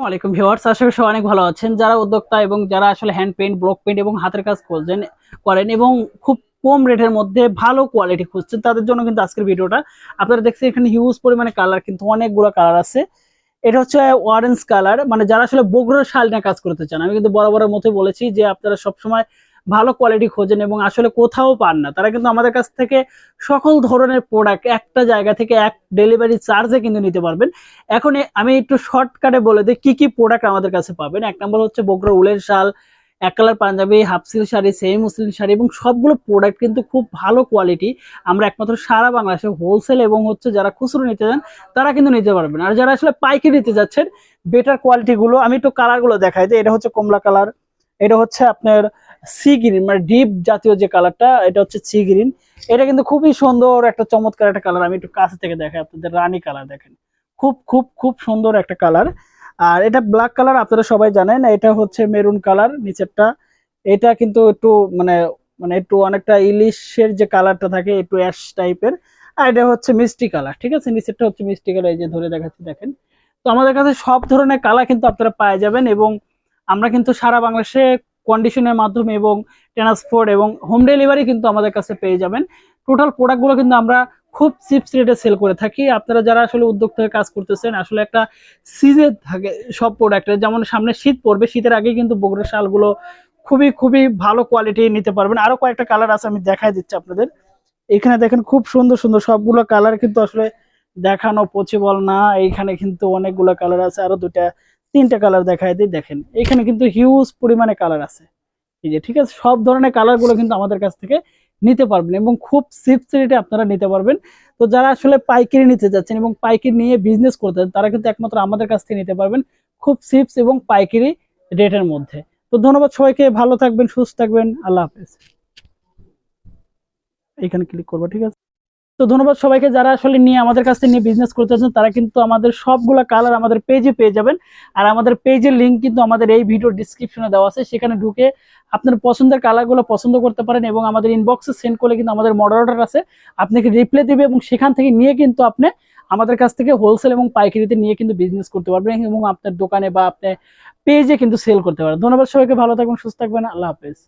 ওয়ালাইকুম ভিউয়ার্স, আশা করি সবাই অনেক ভালো আছেন। যারা উদ্যোক্তা এবং যারা আসলে হ্যান্ড পেইন্ট, ব্লক পেইন্ট এবং হাতের কাজ করেন এবং খুব কম রেটের মধ্যে ভালো কোয়ালিটি খুঁজছেন, তাদের জন্য কিন্তু আজকের ভিডিওটা। আপনারা দেখছেন এখানে হিউজ পরিমাণে কালার, কিন্তু অনেকগুলো কালার আছে। এটা হচ্ছে অরেঞ্জ কালার, মানে যারা আসলে বগুড়ার শাল নিয়ে কাজ করতে চান, আমি কিন্তু বরাবরের মতোই বলেছি যে আপনারা সবসময় ভালো কোয়ালিটি খোঁজেন এবং আসলে কোথাও পান না, তারা কিন্তু আমাদের কাছ থেকে সকল ধরনের প্রোডাক্ট একটা জায়গা থেকে এক ডেলিভারি চার্জে কিন্তু নিতে পারবেন। এখন আমি একটু শর্টকাটে বলে দিই কি কি প্রোডাক্ট আমাদের কাছে পাবেন। এক নম্বর হচ্ছে বগুড়া উলের শাল, এক colour panjabi, half silk sari, semi muslin sari, এবং সবগুলো প্রোডাক্ট কিন্তু খুব ভালো কোয়ালিটি। আমরা একমাত্র সারা বাংলাদেশে হোলসেল এবং হচ্ছে যারা খুচরো নিতে চান তারা কিন্তু নিতে পারবেন। আর যারা আসলে পাইকারি নিতে যাচ্ছেন, বেটার কোয়ালিটি গুলো আমি একটু কালার গুলো দেখাই দিই। এটা হচ্ছে কমলা কালার, এটা হচ্ছে আপনার সি গ্রিন, মানে ডিপ জাতীয় যে কালারটা, এটা হচ্ছে সি গ্রিন। এটা কিন্তু খুবই সুন্দর একটা চমৎকার একটা কালার। আমি একটু কাছে থেকে দেখাই আপনাদের, রানী কালার দেখেন, খুব খুব খুব সুন্দর একটা কালার। আর এটা ব্ল্যাক কালার, আপনারা সবাই জানেন। এটা হচ্ছে মেরুন কালার নিচেরটা। এটা কিন্তু একটু মানে মানে একটু অনেকটা ইলিশের যে কালারটা থাকে, একটু অ্যাশ টাইপের। আর এটা হচ্ছে মিষ্টি কালার, ঠিক আছে, নিচেরটা হচ্ছে মিষ্টি কালার, এই যে ধরে দেখাচ্ছি দেখেন। তো আমাদের কাছে সব ধরনের কালার কিন্তু আপনারা পাওয়া যাবেন, এবং আমরা কিন্তু সারা বাংলাদেশে কন্ডিশনের মাধ্যমে এবং ট্রান্সপোর্ট এবং হোম ডেলিভারি কিন্তু আমাদের কাছে পেয়ে যাবেন। টোটাল প্রোডাক্টগুলো কিন্তু আমরা খুব চিপস রেটে সেল করে থাকি। আপনারা যারা আসলে উদ্যোক্তা হয়ে কাজ করতেছেন, আসলে একটা সিজন থাকে সব প্রোডাক্টের, যেমন সামনে শীত পড়বে, শীতের আগে কিন্তু বগুড়ার শালগুলো খুবই খুবই ভালো কোয়ালিটি নিতে পারবেন। আরো কয়েকটা কালার আছে, আমি দেখাই দিচ্ছি আপনাদের। এখানে দেখেন খুব সুন্দর সুন্দর সবগুলো কালার কিন্তু আসলে দেখানো পসিবল না। এইখানে কিন্তু অনেকগুলো কালার আছে, আরো দুটা তিনটা কালার দেখাই দিই। দেখেন এখানে কিন্তু হিউজ পরিমাণে কালার আছে, এই যে, ঠিক আছে। সব ধরনের কালার গুলো কিন্তু আমাদের কাছ থেকে নিতে পারবেন এবং খুব চিপস রেটে আপনারা নিতে পারবেন। তো যারা আসলে পাইকারি নিতে যাচ্ছেন এবং পাইকারি নিয়ে বিজনেস করতে চান, তারা কিন্তু একমাত্র আমাদের কাছ থেকে নিতে পারবেন খুব চিপস এবং পাইকারি রেটের মধ্যে। তো ধন্যবাদ সবাইকে, ভালো থাকবেন, সুস্থ থাকবেন, আল্লাহ হাফেজ। এখানে ক্লিক করবো, ঠিক আছে। তো ধন্যবাদ সবাইকে, যারা আসলে নিয়ে আমাদের কাছ থেকে নিয়ে বিজনেস করতে চাচ্ছেন, তারা কিন্তু আমাদের সবগুলা কালার আমাদের পেজে পেয়ে যাবেন। আর আমাদের পেজের লিংক কিন্তু আমাদের এই ভিডিও ডিসক্রিপশনে দেওয়া আছে, সেখানে ঢুকে আপনার পছন্দের কালারগুলো পছন্দ করতে পারেন এবং আমাদের ইনবক্সে সেন্ড করলে কিন্তু আমাদের মডারেটর আছে, আপনাকে রিপ্লাই দিবে এবং সেখান থেকে নিয়ে কিন্তু আপনি আমাদের কাছ থেকে হোলসেল এবং পাইকারিতে নিয়ে কিন্তু বিজনেস করতে পারবেন এবং আপনার দোকানে বা আপনার পেজে কিন্তু সেল করতে পারেন। ধন্যবাদ সবাইকে, ভালো থাকবেন, সুস্থ থাকবেন, আল্লাহ হাফেজ।